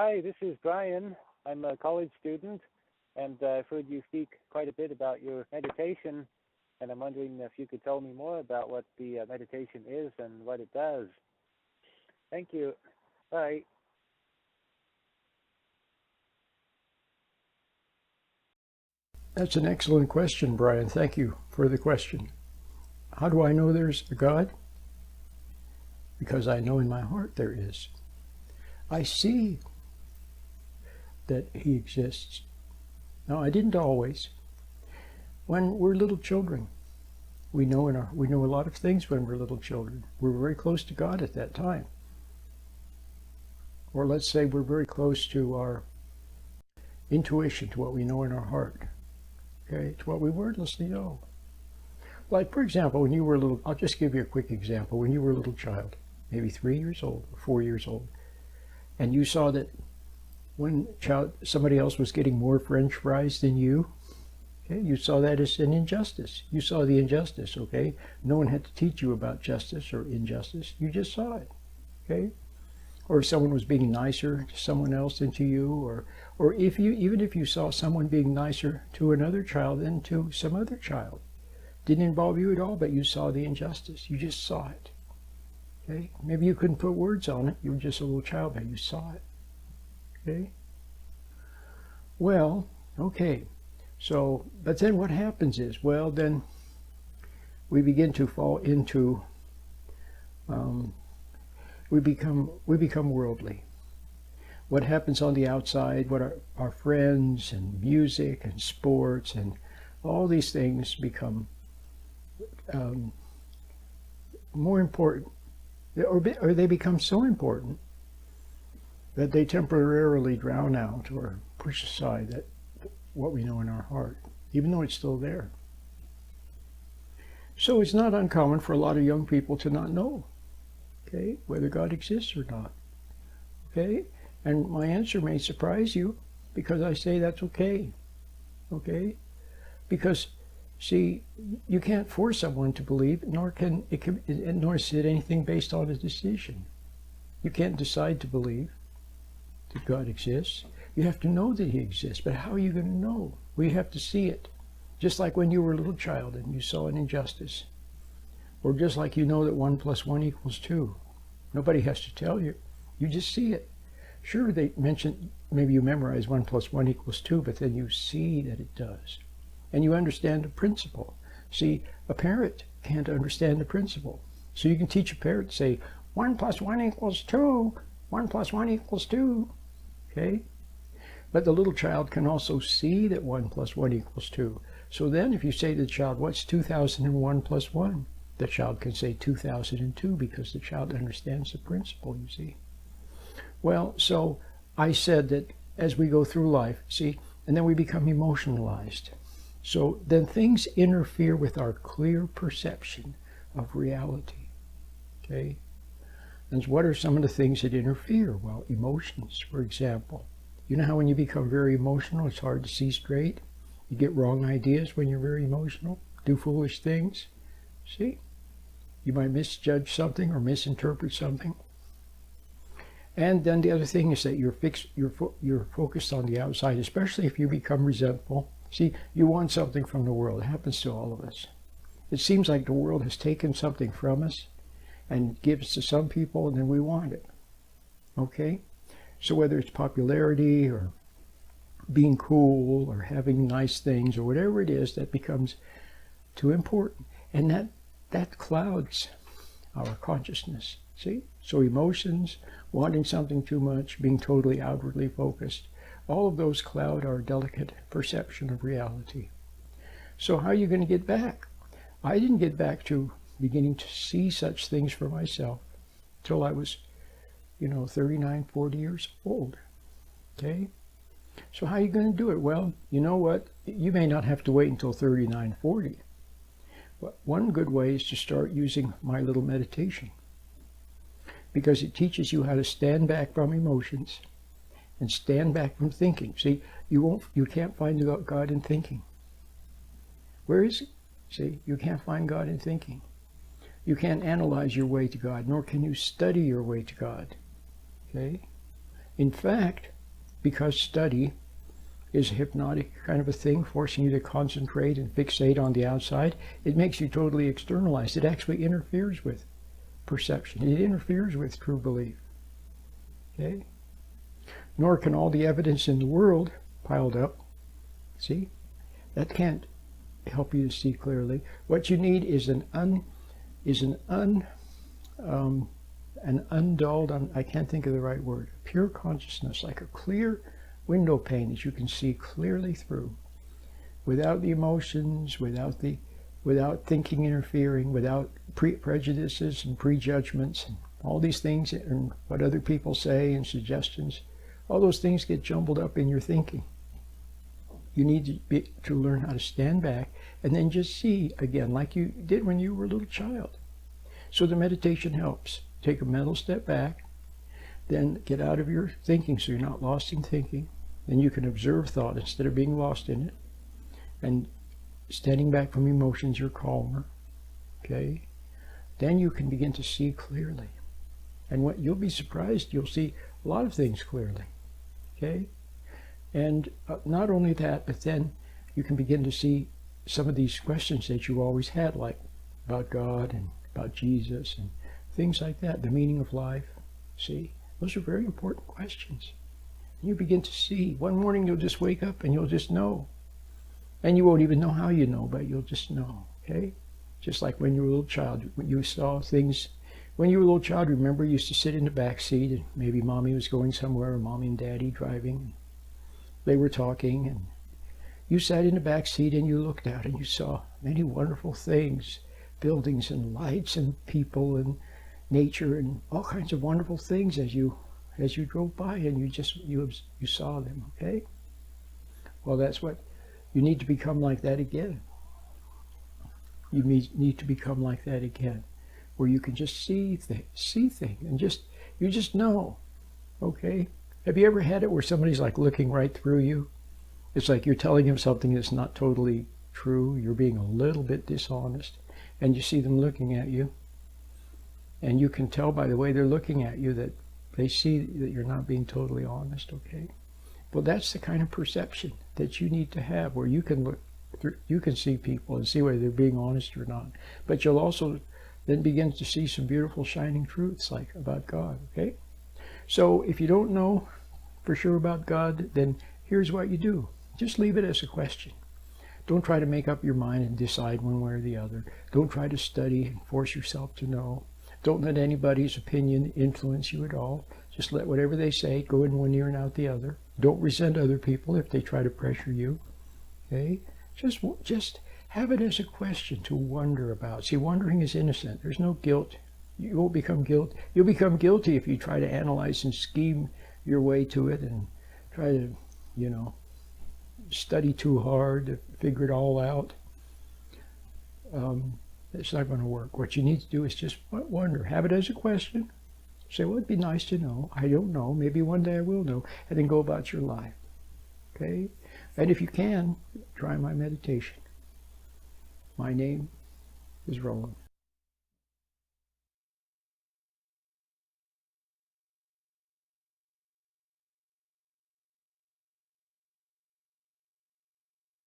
Hi, this is Brian. I'm a college student, and I've heard you speak quite a bit about your meditation, and I'm wondering if you could tell me more about what the meditation is and what it does. Thank you. Bye. That's an excellent question, Brian. Thank you for the question. How do I know there's a God? Because I know in my heart there is. I see that He exists. Now, I didn't always. When we're little children, we know a lot of things when we're little children. We're very close to God at that time. Or let's say we're very close to our intuition, to what we know in our heart. Okay, to what we wordlessly know. Like, for example, when you were a little, I'll just give you a quick example. When you were a little child, maybe 3 years old or 4 years old, and you saw that somebody else was getting more French fries than you, okay, you saw that as an injustice. You saw the injustice, okay? No one had to teach you about justice or injustice. You just saw it, okay? Or if someone was being nicer to someone else than to you, or even if you saw someone being nicer to another child than to some other child. Didn't involve you at all, but you saw the injustice. You just saw it. Okay? Maybe you couldn't put words on it. You were just a little child, but you saw it. Okay? Well, okay. So, but then what happens is, well, then we begin to fall into, we become worldly. What happens on the outside, what our friends and music and sports and all these things become more important, or they become so important that they temporarily drown out or push aside what we know in our heart, even though it's still there. So it's not uncommon for a lot of young people to not know, okay, whether God exists or not, okay? And my answer may surprise you because I say that's okay, okay? Because, see, you can't force someone to believe, nor is it anything based on a decision. You can't decide to believe that God exists. You have to know that He exists, but how are you going to know? Well, you have to see it. Just like when you were a little child and you saw an injustice. Or just like you know that 1 + 1 = 2. Nobody has to tell you. You just see it. Sure, they mention, maybe you memorize 1 + 1 = 2, but then you see that it does. And you understand the principle. See, a parrot can't understand the principle. So you can teach a parrot to say, 1 + 1 = 2, 1 + 1 = 2, okay? But the little child can also see that 1 + 1 = 2. So then if you say to the child, what's 2001 + 1? The child can say 2002 because the child understands the principle, you see. Well, so I said that as we go through life, see, and then we become emotionalized. So then things interfere with our clear perception of reality, okay? And what are some of the things that interfere? Well, emotions, for example. You know how when you become very emotional, it's hard to see straight? You get wrong ideas when you're very emotional, do foolish things. See? You might misjudge something or misinterpret something. And then the other thing is that you're focused on the outside, especially if you become resentful. See, you want something from the world. It happens to all of us. It seems like the world has taken something from us and gives to some people, and then we want it. Okay? So whether it's popularity or being cool or having nice things or whatever it is that becomes too important, and that clouds our consciousness. See? So emotions, wanting something too much, being totally outwardly focused, all of those cloud our delicate perception of reality. So how are you going to get back? I didn't get back to beginning to see such things for myself till I was, 39, 40 years old. Okay? So how are you going to do it? Well, you know what? You may not have to wait until 39, 40. But one good way is to start using my little meditation, because it teaches you how to stand back from emotions and stand back from thinking. See, you can't find God in thinking. Where is it? See, you can't find God in thinking. You can't analyze your way to God, nor can you study your way to God. Okay? In fact, because study is a hypnotic kind of a thing, forcing you to concentrate and fixate on the outside, it makes you totally externalized. It actually interferes with perception. It interferes with true belief. Okay? Nor can all the evidence in the world piled up, see, that can't help you to see clearly. What you need is an undulled, I can't think of the right word, pure consciousness, like a clear window pane that you can see clearly through, without the emotions, without thinking interfering, without prejudices and prejudgments and all these things and what other people say and suggestions. All those things get jumbled up in your thinking. You need to learn how to stand back and then just see again, like you did when you were a little child. So the meditation helps. Take a mental step back, then get out of your thinking so you're not lost in thinking. Then you can observe thought instead of being lost in it. And standing back from emotions, you're calmer. Okay? Then you can begin to see clearly. And what you'll be surprised, you'll see a lot of things clearly. Okay? And not only that, but then you can begin to see some of these questions that you always had, like about God and about Jesus and things like that, the meaning of life. See, those are very important questions. And you begin to see. One morning you'll just wake up and you'll just know. And you won't even know how you know, but you'll just know. Okay? Just like when you were a little child, when you saw things. When you were a little child, remember, you used to sit in the back seat and maybe mommy was going somewhere or mommy and daddy driving. They were talking and you sat in the back seat and you looked out and you saw many wonderful things, buildings and lights and people and nature and all kinds of wonderful things as you drove by, and you saw them. Okay? Well, that's what you need to become like that again. You need to become like that again, where you can just see things and you just know. Okay? Have you ever had it where somebody's like looking right through you? It's like you're telling them something that's not totally true. You're being a little bit dishonest, and you see them looking at you. And you can tell by the way they're looking at you that they see that you're not being totally honest, okay? Well, that's the kind of perception that you need to have, where you can look through, you can see people and see whether they're being honest or not. But you'll also then begin to see some beautiful shining truths like about God, okay? So if you don't know for sure about God, then here's what you do. Just leave it as a question. Don't try to make up your mind and decide one way or the other. Don't try to study and force yourself to know. Don't let anybody's opinion influence you at all. Just let whatever they say go in one ear and out the other. Don't resent other people if they try to pressure you. Okay? Just have it as a question to wonder about. See, wondering is innocent. There's no guilt. You won't become guilty. You'll become guilty if you try to analyze and scheme your way to it and try to, study too hard to figure it all out. It's not going to work. What you need to do is just wonder. Have it as a question. Say, well, it'd be nice to know. I don't know. Maybe one day I will know. And then go about your life. Okay? And if you can, try my meditation. My name is Roland.